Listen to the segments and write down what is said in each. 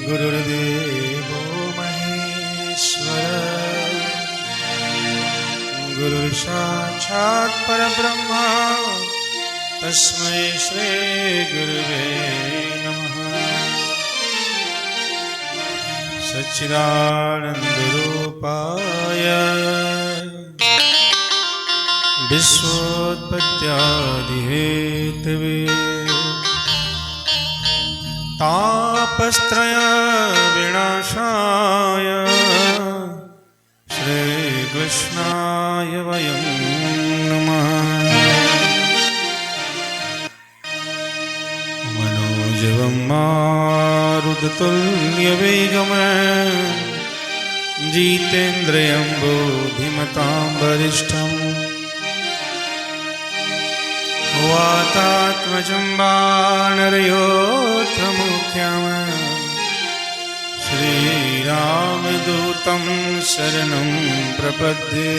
गुरुर्देवो महेश्वर गुरुर्साक्षात् परब्रह्म तस्मै श्री गुरुवे नमः। सच्चिदानन्दरूपाय विश्वोत्पत्त्यादिहेतवे तापत्रय विनाशाय श्रीकृष्णाय वयं नमः। मनोजवं मारुततुल्यवेगं जितेन्द्रियं बुद्धिमतां वरिष्ठम् वातात्मजं वानरयोत्रमुख्यं श्रीरामदूतं शरणं प्रपद्ये।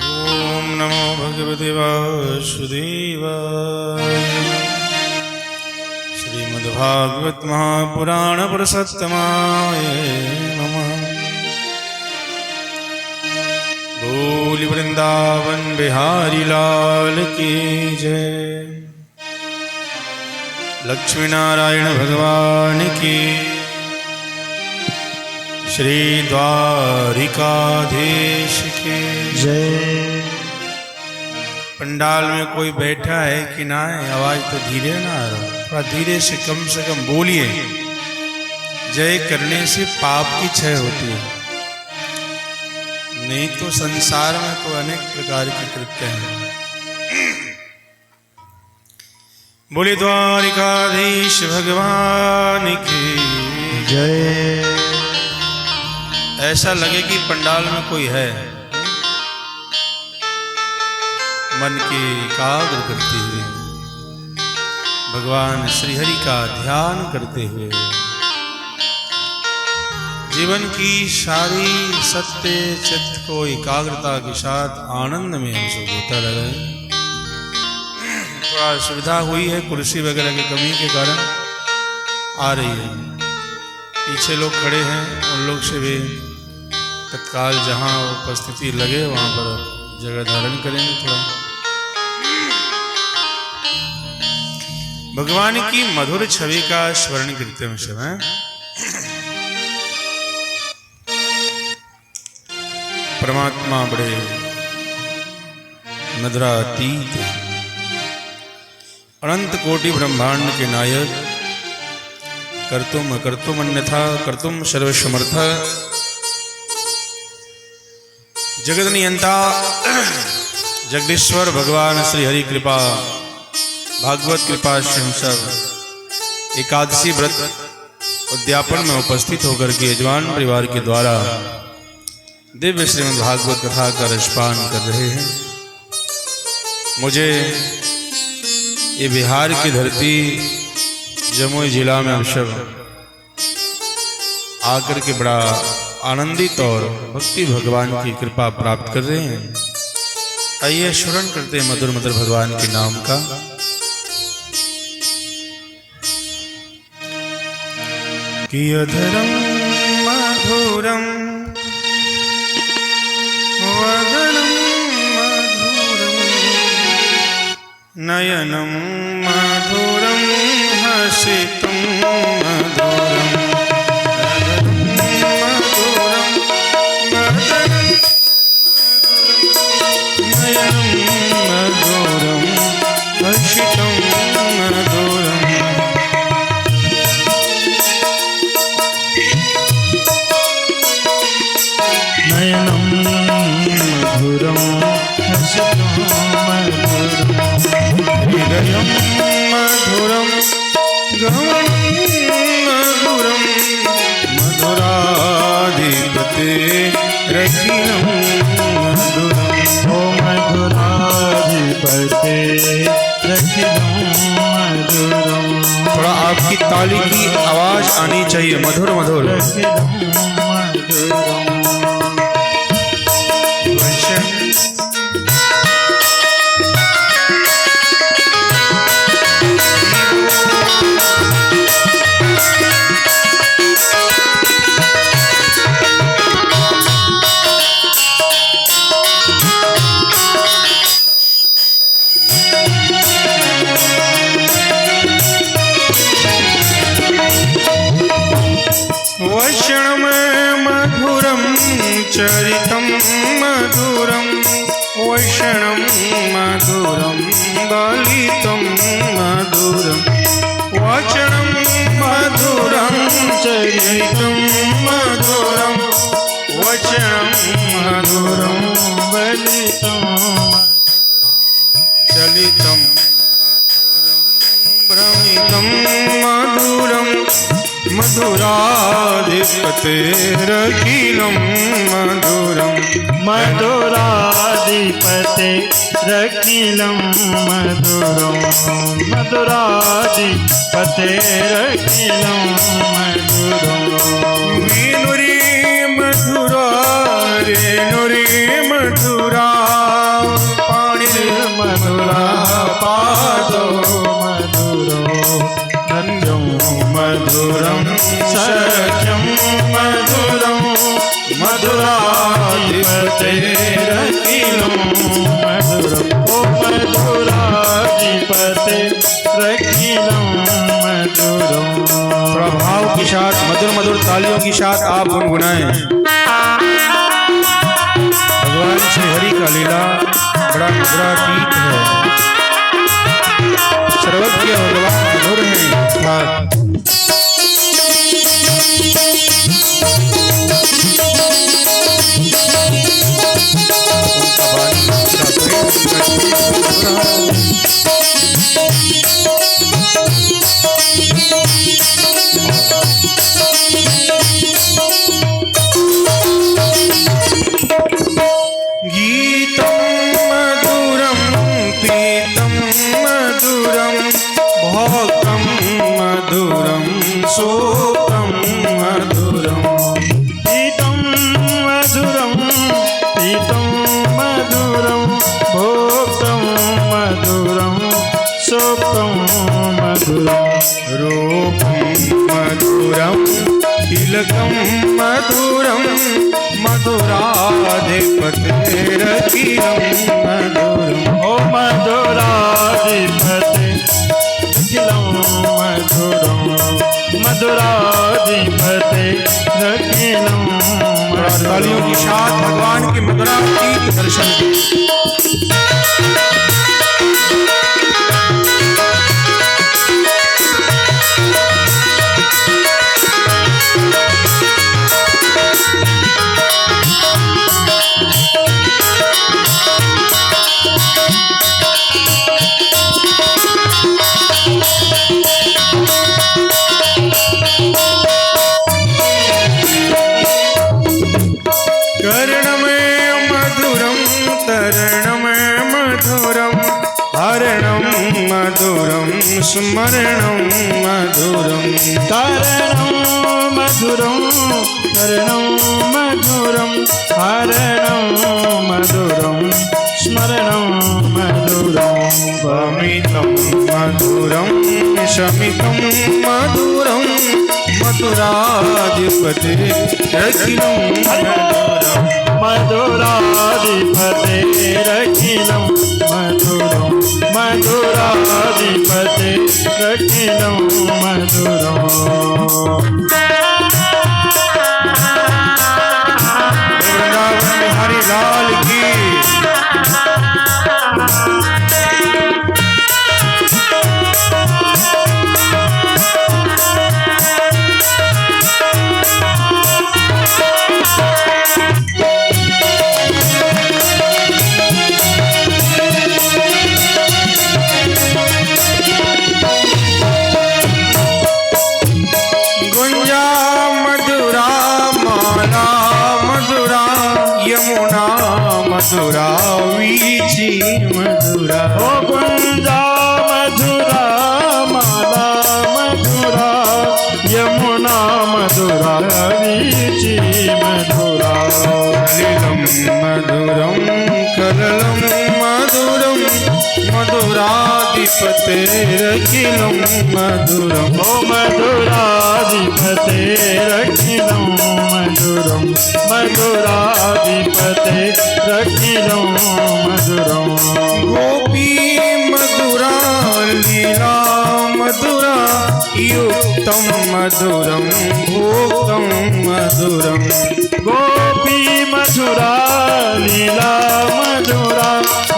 ओम नमो भगवते वासुदेवाय। श्रीमद्भागवत महापुराण पुरुषोत्तमाय नमः। बोल वृंदावन बिहारी लाल की जय। लक्ष्मी नारायण भगवान की। श्री द्वारिकाधीश की जय। पंडाल में कोई बैठा है कि ना है? आवाज तो धीरे ना आ रहा, थोड़ा धीरे से कम बोलिए। जय करने से पाप की क्षय होती है, नहीं तो संसार में तो अनेक प्रकार के कृत्य हैं। बोले द्वारिकाधीश भगवान की जय। ऐसा लगे कि पंडाल में कोई है, मन के एकाग्र करते हुए भगवान श्रीहरि का ध्यान करते हुए जीवन की सारी सत्य चित्त को एकाग्रता के साथ आनंद में हम सब होता रहे। थोड़ा सुविधा हुई है, कुर्सी वगैरह की कमी के कारण आ रही है। पीछे लोग खड़े हैं, उन लोग से भी तत्काल जहाँ उपस्थिति लगे वहाँ पर जगह धारण करेंगे। थोड़ा भगवान की मधुर छवि का स्मरण करते हैं समय। परमात्मा बड़े मधुरातीत, अनंत कोटि ब्रह्मांड के नायक, कर्तुम अकर्तुम अन्यथा कर्तुम सर्वसमर्थ, जगत नियंता जगदीश्वर भगवान श्री हरि कृपा भागवत कृपा से हम सब एकादशी व्रत उद्यापन में उपस्थित होकर के यजमान परिवार के द्वारा दिव्य श्रीमद् भागवत कथा का रसपान कर रहे हैं। मुझे ये बिहार की धरती जमुई जिला में हम सब आकर के बड़ा आनंदित और भक्ति भगवान की कृपा प्राप्त कर रहे हैं। आइए स्मरण करते हैं मधुर मधुर भगवान के नाम का। कियधरं मधुरं वदनं मधुरं नयनं मधुरं हसितं मधुरं मधुरं वदनं नयनं मधुरं हसितं मधुरं नयनं मधुरं हसितं मधुरं हृदयं मधुरं गमनं मधुरं मधुराधिपते रचिनं मधुरं ओ मधुराधिपते रचिनं मधुरं। थोड़ा आपकी ताली की आवाज आनी चाहिए, मधुर मधुर। चरितं मधुरं वैष्णं मधुरं दलितं मधुरं वचनं मधुरं चरितं मधुरं वचनं मधुरं दलितं चलितं भ्रमितं मधुरं मधुराधिपतेरखिलं मधुरं मधुराधिपतेरखिलं मधुरं मधुराधिपतेरखिलं मधुरं वेणुरे मधुरा रेणुरे मधुरा पाणिर्मधुरा पादो मधुरं सख्यं मधुरं मधुराधिपतेरखिलं मधुरं ओ मधुराधिपतेरखिलं मधुरं। प्रभाव के साथ मधुर मधुर तालियों के साथ आप गुनगुनाएं। भगवान श्री हरि का लीला बड़ा मधुरा गीत है। सर्वज्ञ भगवान मधुर है। गीतं मधुरं पीतं मधुरं भोक्तं मधुरं सूक्तं मधुरं गीतं मधुरं पीतं मधुरं भोक्तं मधुरं सूक्तं मधुरं रूपं मधुरं तिलकं मधुरं मधुराधिपतेरखिलं मधुरं ओ मधुराधिपतेरखिलं मधुरं मधुराधिपतेरखिलं तालियों के साथ भगवान के मधुरा गीत दर्शन कर्णमय मधुरं तरणमय मधुरं हरणं मधुरं स्मरणं मधुरं करणं मधुरं करणं मधुरं हरणं मधुरं स्मरणं मधुरं वमितं मधुरं शमितं मधुरं मधुराधिपतेरखिलं मधुरं मधुराधिपतेरखिलं मधुरं मधुराधिपतेरखिलं मधुरं वृंदावन बिहारी लाल की मधुरा वीची मधुरा ओ गुंजा मधुरा माला मधुरा यमुना मधुरा वीची मधुरा कलिलं मधुरं कललं मधुरं मधुराधिपतेरखिलं मधुरं ओ मधुराधिपतेरखिलं मधुरं मधुराधिपतेरखिलं मधुरं गोपी मधुरा लीला मधुरा युक्तं मधुरं भोक्तं मधुरं गोपी मधुरा लीला मधुरा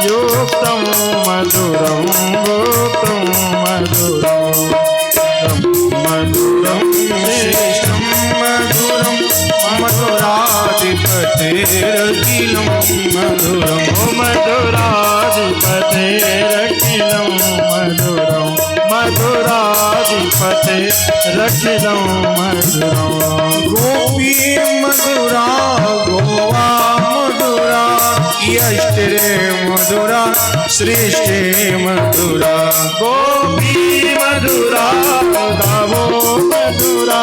युक्तं मधुरं गुप्तं मधुरं मधुरं श्रेष्ठं मधुरं मधुराधिपतेरखिलं मधुरं मधुराधिपतेरखिलं मधुरं मधुराधिपतेरखिलं मधुरं गोपी मधुरा गोवा मधुरा यष्टिरे मधुरा श्रेष्ठे मधुरा गोपी मधुरा गावो मधुरा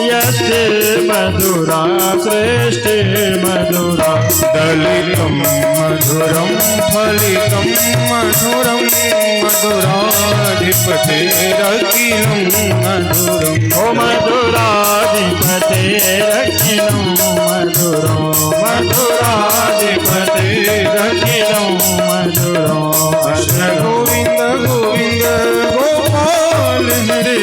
यस्ते मधुरा श्रेष्ठे मधुरा दलितं मधुरं फलितं मधुरं मधुराधिपतेरखिलं मधुरं ओ मधुराधिपतेरखिलं मधुरं मधुराधिपतेरखिलं मधुरं कृष्ण गोविंद गोविंद गोपाल हरे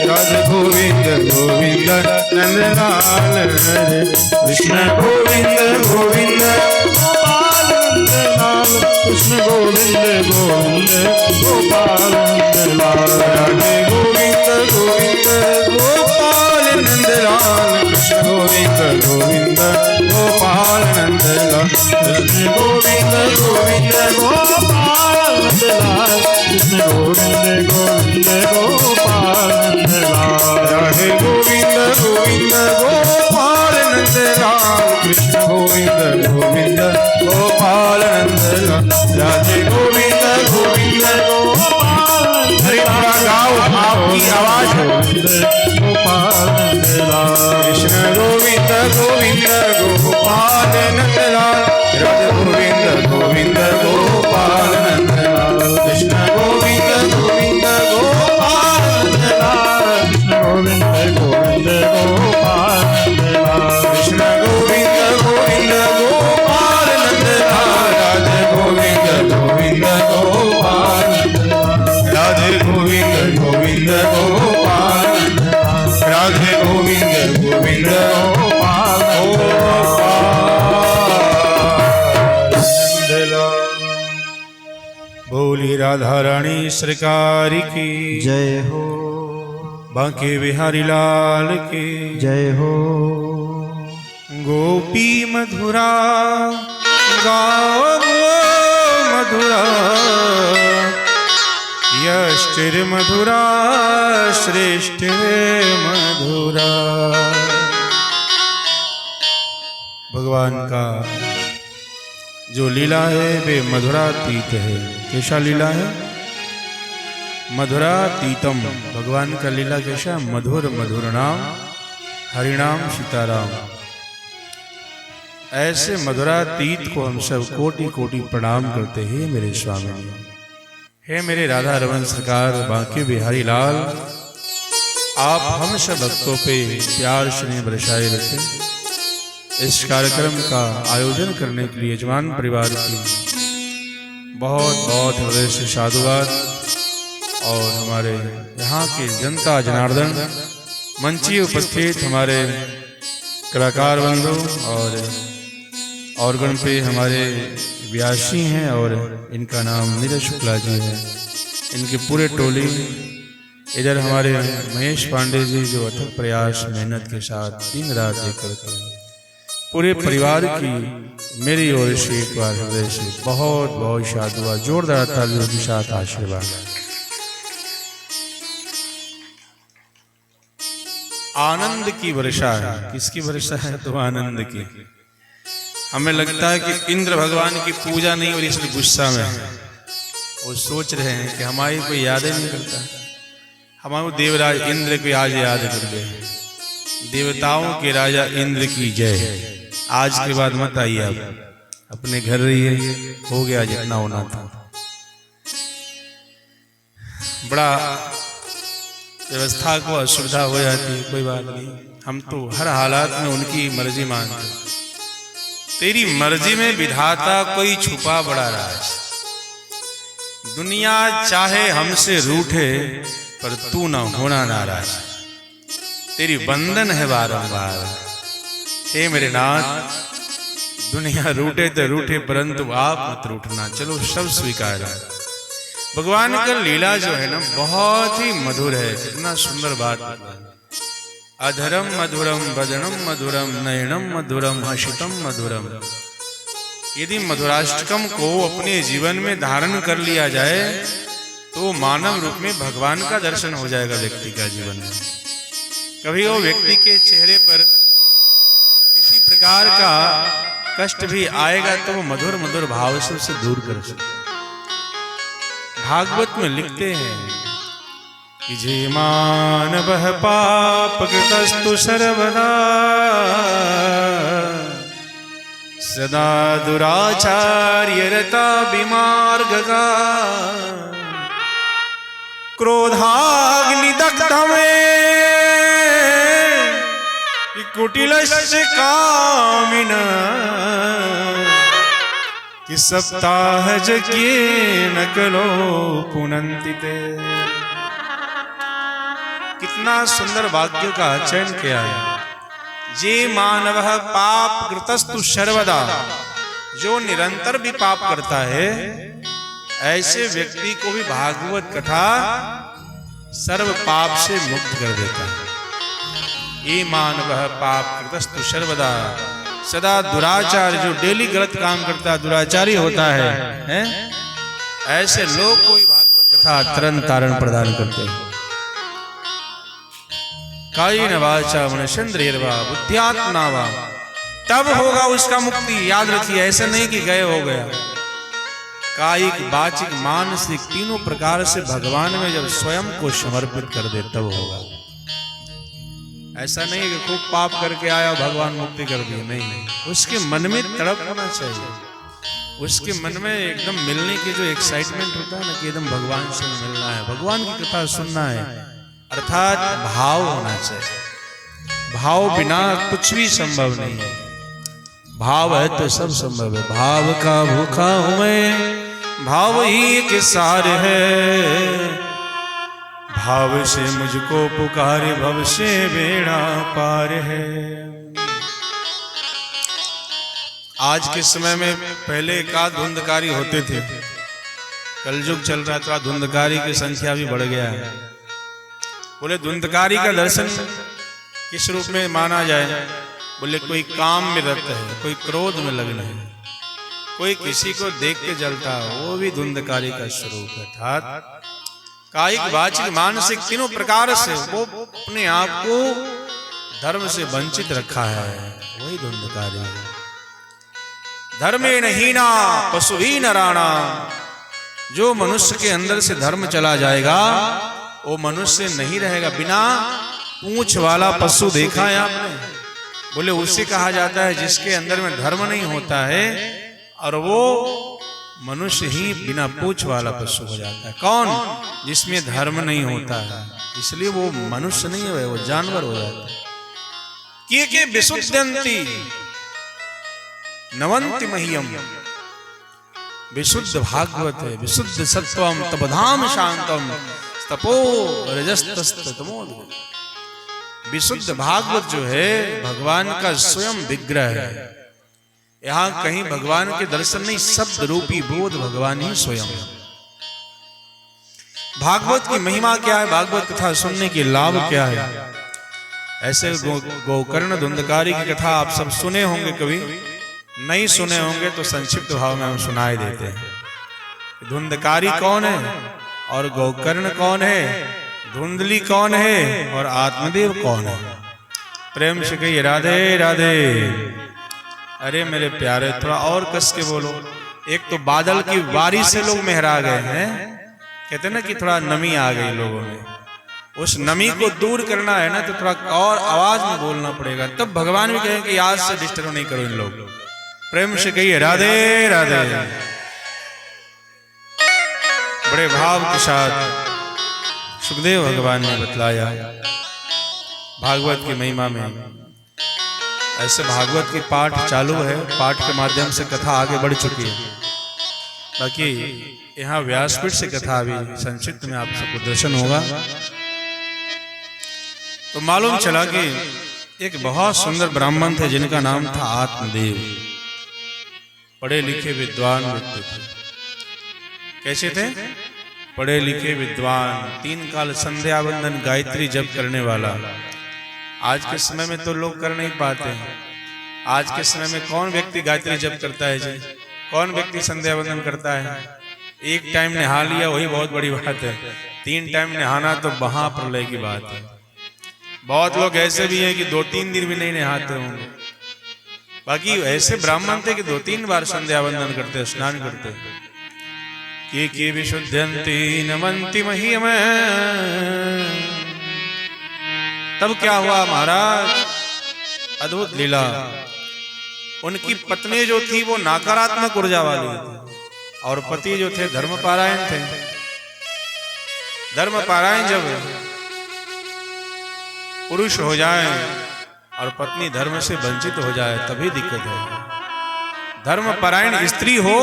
राधा गोविंद गोविंद नंदलाल हरे कृष्ण गोविंद गोविंद गोपाल नंदलाल कृष्ण गोविंद गोविंद गोपाल नंदलाल राधे गोविंद गोविंद गोपाल नंदलाल कृष्ण गोविंद गोविंद गोपाल नंदलाल कृष्ण गोविंद गोविंद गोपाल नंदलाल कृष्ण गोविंद गोविंद गोपाल नंदलाल राधे गोविंद गोविंद गोपाल नंदलाल कृष्ण गोविंद गोविंद गोपाल नंदलाल राधे गोविंद गोविंद गोपाल हरे थोड़ा गाओ आपकी आवाज है गोपाल नंदलाल कृष्ण गोविंद गोविंद गोपाल नंदलाल राधे गोविंद गोविंद गोपाल नंदलाल कृष्ण गोविंद गोविंद गोपाल नंदलाल कृष्ण गोविंद गोविंद गोपाल नंदलाल कृष्ण गोविंद गोविंद गोपाल नंदलाल राधे गोविंद गोविंद गोपाल राधे गोविंद गोविंद गोपाल राधे गोविंद गोविंद गोपाल बोली राधा रानी सरकार की जय हो बांके बिहारी लाल की जय हो गोपी मधुरा गाओ मधुरा यष्टिर मधुरा श्रेष्ठ मधुरा। भगवान का जो लीला है वे मधुरातीत है। कैसा लीला है? मधुरातीतम। भगवान का लीला कैसा? मधुर मधुर नाम हरिनाम सीताराम। ऐसे मधुरातीत को हम सब कोटि कोटि प्रणाम करते हैं मेरे स्वामी। हे मेरे राधा रमन सरकार बांके बिहारी लाल, आप हम सब भक्तों पे प्यार स्नेह बरसाए रखें। इस कार्यक्रम का आयोजन करने के लिए यजमान परिवार की बहुत बहुत हृदय से साधुवाद और हमारे यहाँ के जनता जनार्दन मंची उपस्थित हमारे कलाकार बंधु और ऑर्गन पे हमारे व्यासी हैं और इनका नाम नीरज शुक्ला जी है। इनकी पूरे टोली इधर हमारे महेश पांडे जी जो अथक प्रयास मेहनत के साथ दिन रात एक करते हैं। पूरे परिवार की मेरी ओर से एक बार हृदय से बहुत बहुत साधुवाद, जोरदार तालियों के साथ आशीर्वाद। आनंद की वर्षा है। किसकी वर्षा है? तो आनंद की। हमें लगता है कि इंद्र भगवान की पूजा नहीं हो रही इसलिए गुस्सा में है। वो सोच रहे हैं कि हमारी कोई याद ही नहीं करता, हमारे देवराज इंद्र को आज याद कर दे। देवताओं के राजा इंद्र की जय। आज के बाद मत आइए, आप अपने घर रहिए, हो गया जितना होना था। बड़ा व्यवस्था को असुविधा हो जाती है, कोई बात नहीं, हम तो हर हालात में उनकी मर्जी मानते। तेरी मर्जी में विधाता कोई छुपा बड़ा राज। दुनिया चाहे हमसे रूठे पर तू न होना नाराज। तेरी बंधन है बारंबार। हे मेरे नाथ, दुनिया रूठे तो रूठे परंतु आप मत रूठना, चलो सब स्वीकार है। भगवान का लीला जो है ना बहुत ही मधुर है। कितना सुंदर बात है। अधरम मधुरम वदनम मधुरम नयनम मधुरम हसितम मधुरम। यदि मधुराष्टकम को अपने जीवन में धारण कर लिया जाए तो मानव रूप में भगवान का दर्शन हो जाएगा व्यक्ति का जीवन में। कभी वो व्यक्ति के चेहरे पर किसी प्रकार का कष्ट भी आएगा तो वो मधुर मधुर भाव से उसे दूर कर सकता है। भागवत में लिखते हैं कि जे मानवः पाप कृतस्तु सर्वदा सदा दुराचार्य रता विमार्गगा क्रोधाग्निदग्धमे कुटिलस्य कामिना कि सप्ताह जज्ञे न कलो पुनन्ति ते। कितना सुंदर वाक्य का चयन किया है। जे मानवः पाप कृतस्तु सर्वदा, जो निरंतर भी पाप करता है ऐसे व्यक्ति को भी भागवत कथा सर्व पाप से मुक्त कर देता है। ये मानवः पाप कृतस्तु सर्वदा सदा दुराचार, जो डेली गलत काम करता है दुराचारी होता है? ऐसे लोग कोई भागवत कथा तरण तारण प्रदान करते हैं। कायेन वाचा मनश्चंद्रेर्वा बुद्ध्यात्मना वा, तब होगा उसका मुक्ति। याद रखिए, ऐसा नहीं कि गए हो गया। कायिक वाचिक मानसिक तीनों प्रकार से भगवान में जब स्वयं को समर्पित कर दे तब होगा। ऐसा नहीं कि खूब पाप करके आया भगवान मुक्ति कर दी, नहीं। उसके मन में तड़प होना चाहिए। उसके मन में एकदम मिलने की जो एक्साइटमेंट होता है ना कि एकदम भगवान से मिलना है, भगवान की कथा सुनना है, अर्थात भाव होना चाहिए। भाव बिना कुछ भी संभव नहीं है। भाव है तो सब संभव है। भाव का भूखा हूं मैं, भाव ही एक सार है। भाव से मुझको पुकारे, भव से बेड़ा पार है। आज के समय में पहले एकाध धुंधकारी होते थे, कलयुग चल रहा था, धुंधकारी की संख्या भी बढ़ गया है। बोले धुंधकारी का दर्शन किस रूप में माना जाए? बोले कोई काम में रत है, कोई क्रोध में लग्न है, कोई किसी को देख के जलता है, वो भी धुंधकारी का स्वरूप है। अर्थात कायिक वाचिक मानसिक तीनों प्रकार से वो अपने आप को धर्म से वंचित रखा है, वही धुंधकारी है। धर्मेण हीना पशुहीन राणा, जो मनुष्य के अंदर से धर्म चला जाएगा वो मनुष्य नहीं रहेगा। बिना पूंछ वाला पशु देखा है आपने? बोले उसे कहा जाता है जिसके अंदर में धर्म नहीं होता है, और वो मनुष्य ही बिना पूंछ वाला पशु हो जाता है। कौन? जिसमें धर्म नहीं होता है, इसलिए वो मनुष्य नहीं है, वो जानवर हो जाता है। के विशुद्धंति नवंति मह्यम, विशुद्ध भागवत है, विशुद्ध सत्वम तपधाम शांतम तपो रजस्तमो। विशुद्ध भागवत जो है भगवान का स्वयं विग्रह है। यहाँ कहीं भगवान के दर्शन नहीं, शब्द रूपी बोध भगवान ही स्वयं है। भागवत की महिमा क्या है? भागवत कथा सुनने के लाभ क्या है? ऐसे गोकर्ण धुंधकारी की कथा आप सब सुने होंगे, कभी नहीं सुने होंगे तो संक्षिप्त भाव में हम सुनाई देते हैं। धुंधकारी कौन है और गोकर्ण कौन है, धुंधली कौन है और आत्मदेव कौन है? प्रेम से कहिए राधे राधे। अरे मेरे प्यारे, थोड़ा और कस के बोलो। एक तो बादल की बारिश से लोग मेहरा गए हैं, कहते ना कि थोड़ा नमी आ गई लोगों में, उस नमी को दूर करना है ना तो थोड़ा और आवाज में बोलना पड़ेगा, तब भगवान भी कहें कि आज से डिस्टर्ब नहीं करो इन लोग। प्रेम से कहिए राधे राधे। बड़े भाव के साथ सुखदेव भगवान ने बतलाया भागवत की महिमा में। ऐसे भागवत की पाठ चालू है, पाठ के माध्यम से कथा आगे बढ़ चुकी है। बाकी यहाँ व्यासपीठ से कथा अभी संक्षिप्त में आप सबको दर्शन होगा। तो मालूम चला कि एक बहुत सुंदर ब्राह्मण थे जिनका नाम था आत्मदेव। पढ़े लिखे विद्वान व्यक्ति थे। कैसे थे? पढ़े लिखे विद्वान, 3 काल संध्या वंदन गायत्री जप करने वाला। आज के समय में तो लोग कर नहीं पाते हैं। आज के समय में कौन व्यक्ति गायत्री जप करता है जी? कौन व्यक्ति संध्या वंदन करता है? एक टाइम नहा लिया वही बहुत बड़ी बात है। 3 टाइम नहाना तो महाप्रलय की बात है। बहुत लोग ऐसे भी हैं कि 2-3 दिन भी नहीं नहाते होंगे। बाकी ऐसे ब्राह्मण थे कि 2-3 बार संध्या वंदन करते, स्नान करते। के विशुद्धंति नमन्ति मह्यम। तब क्या हुआ महाराज? अद्भुत लीला। उनकी पत्नी जो थी वो नकारात्मक ऊर्जा वाली थी और पति जो थे धर्मपारायण थे। धर्मपारायण जब पुरुष हो जाए और पत्नी धर्म से वंचित हो जाए तभी दिक्कत है। धर्मपरायण स्त्री हो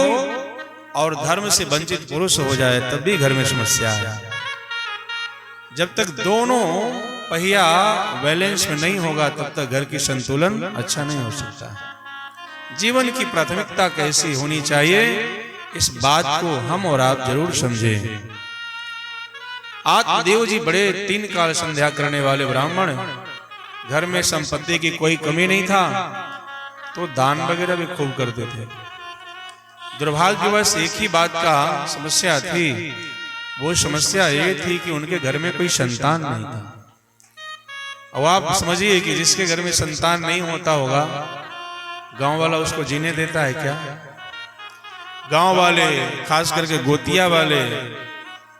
और धर्म से वंचित पुरुष हो जाए तब भी घर में समस्या है। जब तक दोनों पहिया बैलेंस में नहीं होगा तब तक घर की संतुलन अच्छा नहीं हो सकता। जीवन की प्राथमिकता कैसी होनी चाहिए, इस बात को हम और आप जरूर समझें। आत्मदेव जी बड़े 3 काल संध्या करने वाले ब्राह्मण, घर में संपत्ति की कोई कमी नहीं था तो दान वगैरह भी खूब करते थे। दुर्भाग्यवश एक ही बात का समस्या थी। वो समस्या ये थी कि उनके घर में कोई संतान नहीं था। अब आप समझिए कि जिसके घर में संतान नहीं होता होगा, गांव वाला उसको जीने देता है क्या? गांव वाले, खास करके गोतिया वाले,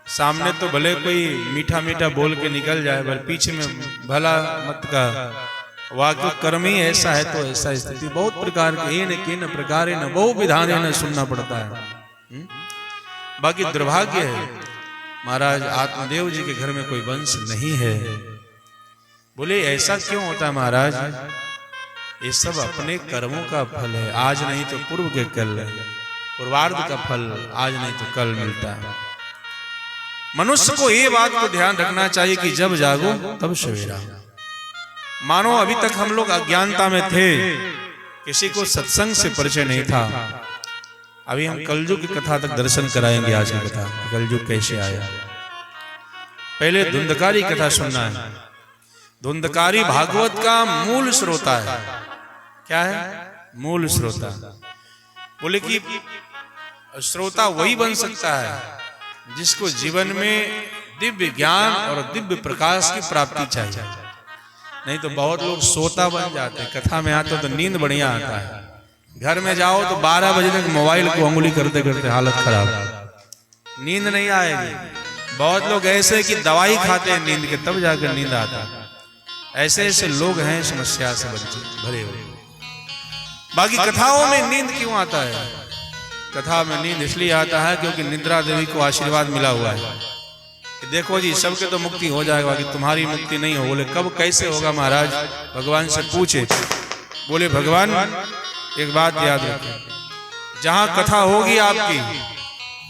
सामने तो भले कोई मीठा मीठा बोल के निकल जाए पर पीछे में भला मत का। वाक्य कर्म ही ऐसा है तो ऐसा स्थिति। बहुत प्रकार के न किन प्रकार न बहु विधान न सुनना पड़ता है। बाकी दुर्भाग्य है महाराज आत्मदेव जी के घर में कोई वंश नहीं है। बोले ऐसा क्यों होता है महाराज? ये सब अपने कर्मों का फल है। आज नहीं तो पूर्व के कल, पूर्वार्ध का फल आज नहीं तो कल मिलता है। मनुष्य को ये बात को ध्यान रखना चाहिए कि जब जागो तब सवेरा। मानो अभी तक हम लोग अज्ञानता में थे, किसी को सत्संग से परिचय नहीं था। अभी हम कलयुग की कथा तक दर्शन कराएंगे। आज की कथा कलयुग कैसे आया। पहले धुंधकारी कथा सुनना है। धुंधकारी भागवत का मूल श्रोता है। क्या है? मूल श्रोता। बोले कि श्रोता वही बन सकता है जिसको जीवन में दिव्य ज्ञान और दिव्य प्रकाश की प्राप्ति चाहिए। नहीं तो बहुत लोग सोता बन जाते। कथा में आते तो नींद बढ़िया आता है, घर में जाओ तो 12 बजे तक मोबाइल को उंगली करते करते हालत खराब, नींद नहीं आएगी। बहुत लोग ऐसे कि दवाई खाते हैं नींद के तब जाकर नींद आता है। ऐसे ऐसे लोग हैं समस्या से भरे हुए। बाकी कथाओं में नींद क्यों आता है? कथा में नींद इसलिए आता है क्योंकि निद्रा देवी को आशीर्वाद मिला हुआ है कि देखो जी सबके तो मुक्ति हो जाएगा कि तुम्हारी मुक्ति नहीं हो। बोले कब कैसे होगा महाराज? भगवान से पूछे। बोले भगवान एक बात याद रखें, जहां कथा होगी आपकी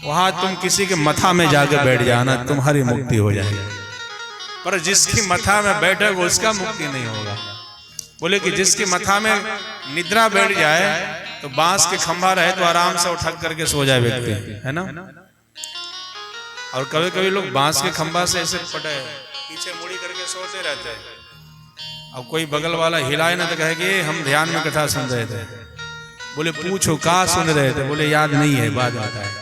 वहां तुम किसी के मथा में जाकर बैठ जाना, तुम्हारी मुक्ति हो जाएगी। पर जिसकी मथा में बैठेगा उसका मुक्ति नहीं होगा। बोले कि जिसकी मथा में निद्रा बैठ जाए तो बांस के खंभा रहे तो आराम से उठक करके सो जाए व्यक्ति, है ना। और कभी कभी लोग बांस के खंभा से ऐसे पटे पीछे मुड़ी करके सोते रहते हैं। अब कोई बगल वाला हिलाए ना तो कहे कि हम ध्यान में कथा सुन रहे थे। बोले पूछो कहाँ सुन रहे थे? बोले याद नहीं है, बाद में बताए।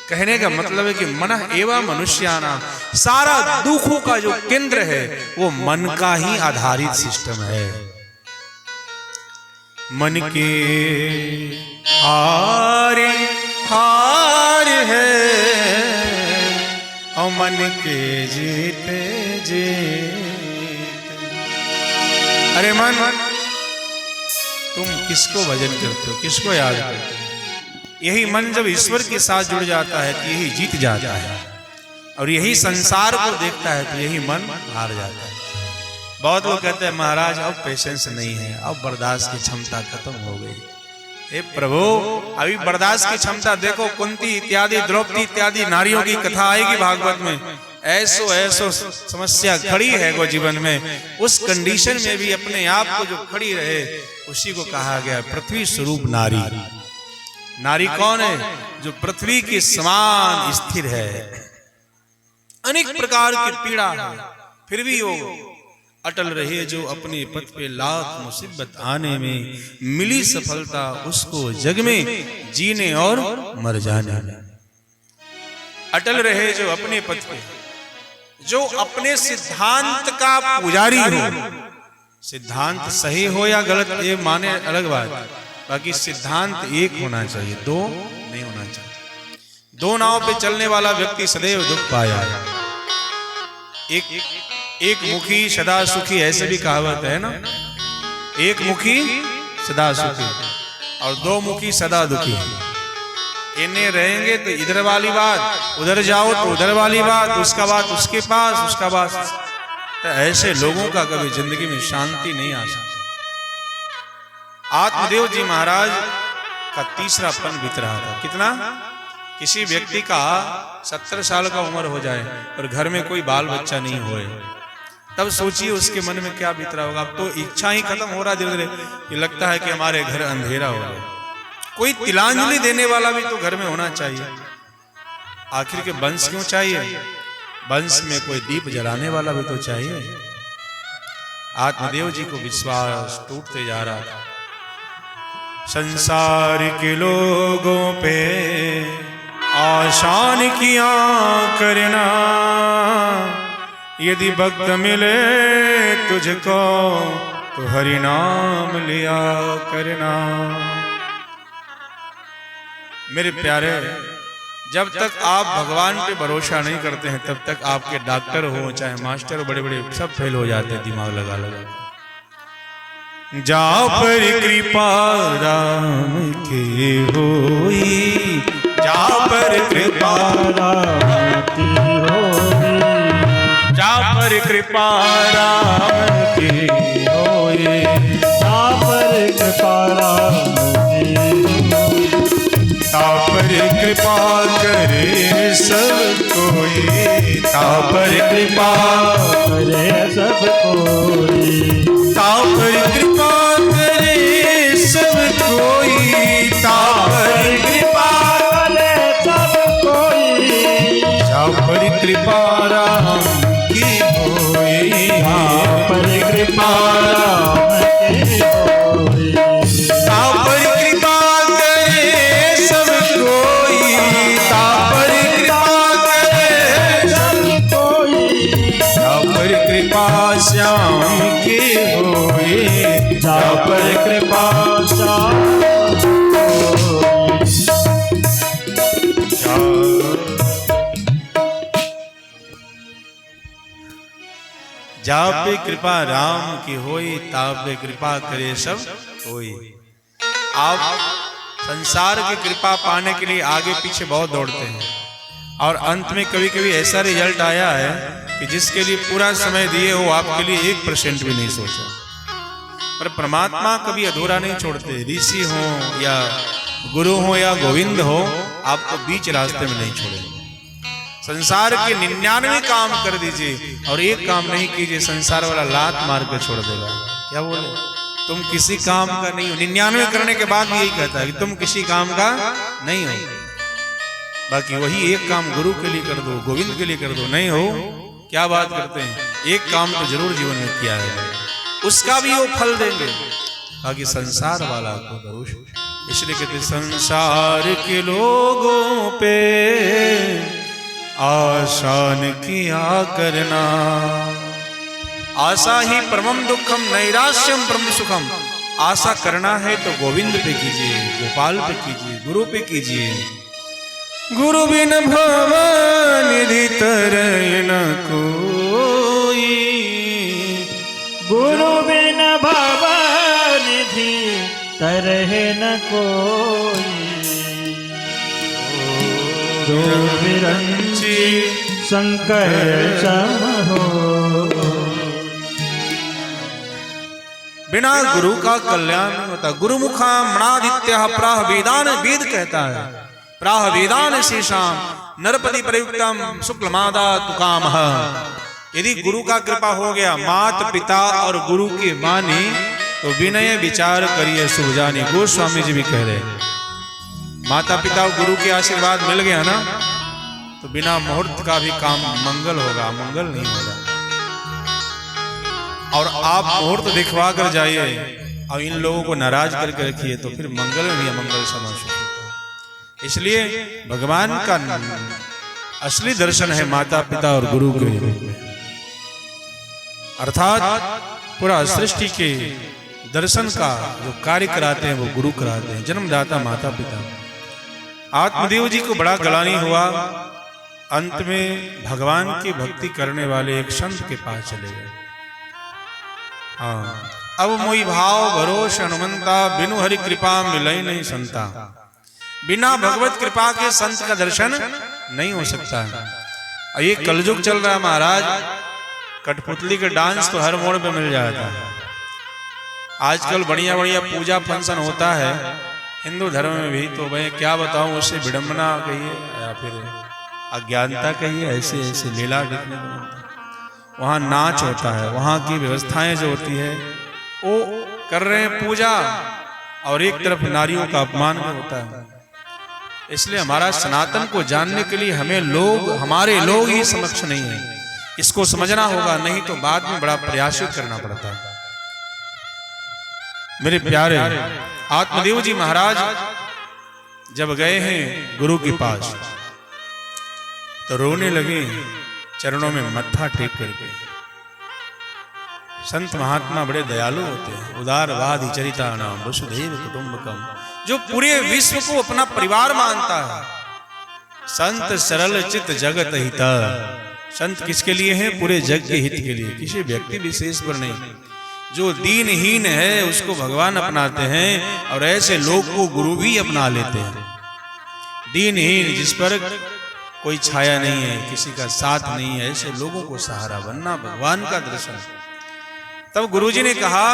कहने का मतलब है कि मन एवं मनुष्याना, सारा दुखों का जो केंद्र है वो मन का ही आधारित सिस्टम है। मन के हार हार है और मन के जीते जीत। अरे मन, तुम किसको भजन करते हो, किसको याद करते हो? यही मन जब ईश्वर के साथ जुड़ जाता है तो यही जीत जाता है, और यही संसार को देखता है तो यही मन हार जाता है। बहुत लोग कहते हैं महाराज अब पेशेंस नहीं है, अब बर्दाश्त की क्षमता खत्म हो गई। हे प्रभु, अभी बर्दाश्त की क्षमता देखो, कुंती इत्यादि, द्रौपदी इत्यादि नारियों की कथा आएगी भागवत में। ऐसो ऐसो समस्या खड़ी है वो जीवन में, उस कंडीशन में भी अपने आप को जो खड़ी रहे उसी को कहा गया पृथ्वी स्वरूप नारी। नारी कौन है? जो पृथ्वी के समान स्थिर है, अनेक प्रकार की पीड़ा है, फिर भी वो अटल रहे। जो अपने पथ पे लाख मुसीबत आने में मिली सफलता, उसको जग में जीने और मर जाने में अटल रहे। जो अपने पथ पे, जो अपने सिद्धांत का पुजारी हो, सिद्धांत सही हो या गलत ये माने अलग बात, बाकी सिद्धांत एक होना चाहिए, दो नहीं होना चाहिए। दो नाव पे चलने वाला व्यक्ति सदैव दुख पाया। एक मुखी सदा सुखी, ऐसे भी कहावत है ना, एक मुखी सदा सुखी और दो मुखी सदा दुखी। इन्हें रहेंगे तो इधर वाली बात, उधर जाओ तो उधर वाली बात, उसका बात उसके पास, उसका बात। तो ऐसे लोगों का कभी जिंदगी में शांति नहीं आ सकती। आत्मदेव जी महाराज का तीसरा पन बीत रहा था। कितना? किसी व्यक्ति का 70 साल का उम्र हो जाए और घर में कोई बाल बच्चा नहीं होए, तब सोचिए उसके मन में क्या बीत रहा होगा। अब तो इच्छा ही खत्म हो रहा धीरे धीरे, ये लगता है कि हमारे घर अंधेरा हो गया। कोई तिलांजलि देने वाला भी तो घर में होना चाहिए। आखिर के वंश क्यों चाहिए? वंश में कोई दीप जलाने वाला भी तो चाहिए। आत्मदेव जी को विश्वास टूटते जा रहा था। संसार के लोगों पे आसान किया करना, यदि भक्त मिले तुझको तो हरि नाम लिया करना। मेरे प्यारे, जब तक आप भगवान पे भरोसा नहीं करते हैं तब तक आपके डॉक्टर हो चाहे मास्टर हो, बड़े बड़े सब फेल हो जाते हैं दिमाग लगा लगा। जा पर कृपा राम की होई, जा पर कृपा राम की होई, जा पर कृपा राम की होई, जा पर कृपा राम की होई, ता पर कृपा करे सब कोई, ता पर कृपा करे सब कोई, ता पर कृपा करे सब कोई, ता पर कृपा करे सब कोई, जा पर कृपा राम की होई, जा पर कृपा राम की होई, ता पर कृपा करे सब कोई, ता पर कृपा करे सब कोई, जा पर कृपा श्याम की होई, जा पर कृपा श्याम जा पे कृपा राम की होई, ता पे कृपा करे सब कोई। आप संसार की कृपा पाने के लिए आगे पीछे बहुत दौड़ते हैं और अंत में कभी कभी ऐसा रिजल्ट आया है कि जिसके लिए पूरा समय दिए हो आपके लिए 1% भी नहीं सोचा। पर परमात्मा कभी अधूरा नहीं छोड़ते। ऋषि हो या गुरु हो या गोविंद हो, आपको बीच रास्ते में नहीं छोड़ेंगे। संसार के 99 काम कर दीजिए और एक काम नहीं कीजिए, संसार वाला लात मार के छोड़ देगा। क्या बोले? तुम किसी काम का नहीं हो। 99 करने के बाद भी यही कहता है कि तुम किसी काम का नहीं हो। बाकी वही एक काम गुरु के लिए कर दो, गोविंद के लिए कर दो, नहीं हो क्या बात करते हैं। एक काम तो जरूर जीवन में किया है, उसका भी वो फल देंगे। बाकी संसार वाला को भरोसा, इसलिए कहते संसार के लोगों पे आसान किया करना। आशा ही परमम दुखम नैराश्यम परम सुखम। आशा करना है तो गोविंद पे कीजिए, गोपाल पे कीजिए, गुरु पे कीजिए। गुरु बिन भवनिधि तरय न कोई, गुरु बिन भवनिधि तरह न कोई। जो विरंची शंकर सम हो, बिना गुरु का कल्याण नहीं होता। गुरुमुखा मणादित्य प्राह वेदान, वेद कहता है प्राह वेदान शेषाम नरपति प्रयुक्तम शुक्ल मादा तुकामह। यदि गुरु का कृपा हो गया, मात पिता और गुरु की वाणी, तो विनय विचार करिए शुभ जानी। गोस्वामी जी भी कह रहे हैं माता पिता और गुरु के आशीर्वाद मिल गया ना, तो बिना मुहूर्त का भी काम मंगल होगा, मंगल नहीं होगा। और आप मुहूर्त दिखवा कर जाइए और इन लोगों को नाराज करके रखिए तो फिर मंगल में भी अमंगल समावेश होगा। इसलिए भगवान का असली दर्शन है माता पिता और गुरु के रूप में, अर्थात पूरा सृष्टि के दर्शन का जो कार्य कराते हैं वो गुरु कराते हैं, जन्मदाता माता पिता। आत्मदेव जी को बड़ा ग्लानि हुआ, अंत में भगवान की भक्ति करने वाले एक संत के पास चले गए। हाँ, अब मोई भाव भरोस हनुमंता, बिनु हरि कृपा मिलई नहीं संता। बिना भगवत कृपा के संत का दर्शन नहीं हो सकता है। और ये कलयुग चल रहा है महाराज, कठपुतली के डांस तो हर मोड़ पे मिल जाता है। आजकल बढ़िया बढ़िया पूजा फंक्शन होता है हिंदू धर्म में भी, तो भाई क्या बताऊं, उससे विडंबना कहिए या फिर अज्ञानता कहिए, ऐसे ऐसे लीला देखने को मिलता है। वहाँ नाच होता है, वहाँ की व्यवस्थाएं जो होती है वो कर रहे हैं पूजा, और एक तरफ नारियों का अपमान भी होता है। इसलिए हमारा सनातन को जानने के लिए हमारे लोग ही समक्ष नहीं है, इसको समझना होगा, नहीं तो बाद में बड़ा प्रयासित करना पड़ता है। मेरे प्यारे आत्मदेव जी महाराज जब गए हैं गुरु के पास तो रोने लगे, चरणों में मत्था टेक करके। संत महात्मा बड़े दयालु होते हैं, उदारवादी चरिता नाम वसुधैव कुटुंबकम, जो पूरे विश्व को अपना परिवार मानता है। संत सरल चित जगत हिता, संत किसके लिए हैं? पूरे जग के हित के लिए, किसी व्यक्ति विशेष पर नहीं। जो दीनहीन है उसको भगवान अपनाते हैं, और ऐसे लोग को गुरु भी अपना लेते हैं। दीनहीन, जिस पर कोई छाया नहीं है, किसी का साथ नहीं है, ऐसे लोगों को सहारा बनना भगवान का दर्शन। तब गुरुजी ने कहा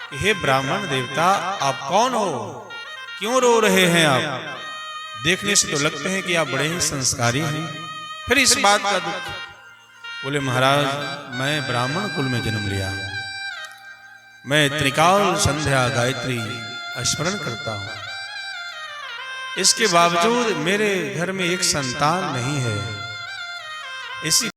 कि हे ब्राह्मण देवता, आप कौन हो, क्यों रो रहे हैं? आप देखने से तो लगते हैं कि आप बड़े ही संस्कारी हैं, फिर इस बात का दुख? बोले महाराज, मैं ब्राह्मण कुल में जन्म लिया, मैं त्रिकाल संध्या गायत्री स्मरण करता हूं, इसके बावजूद मेरे घर में एक संतान नहीं है। इसी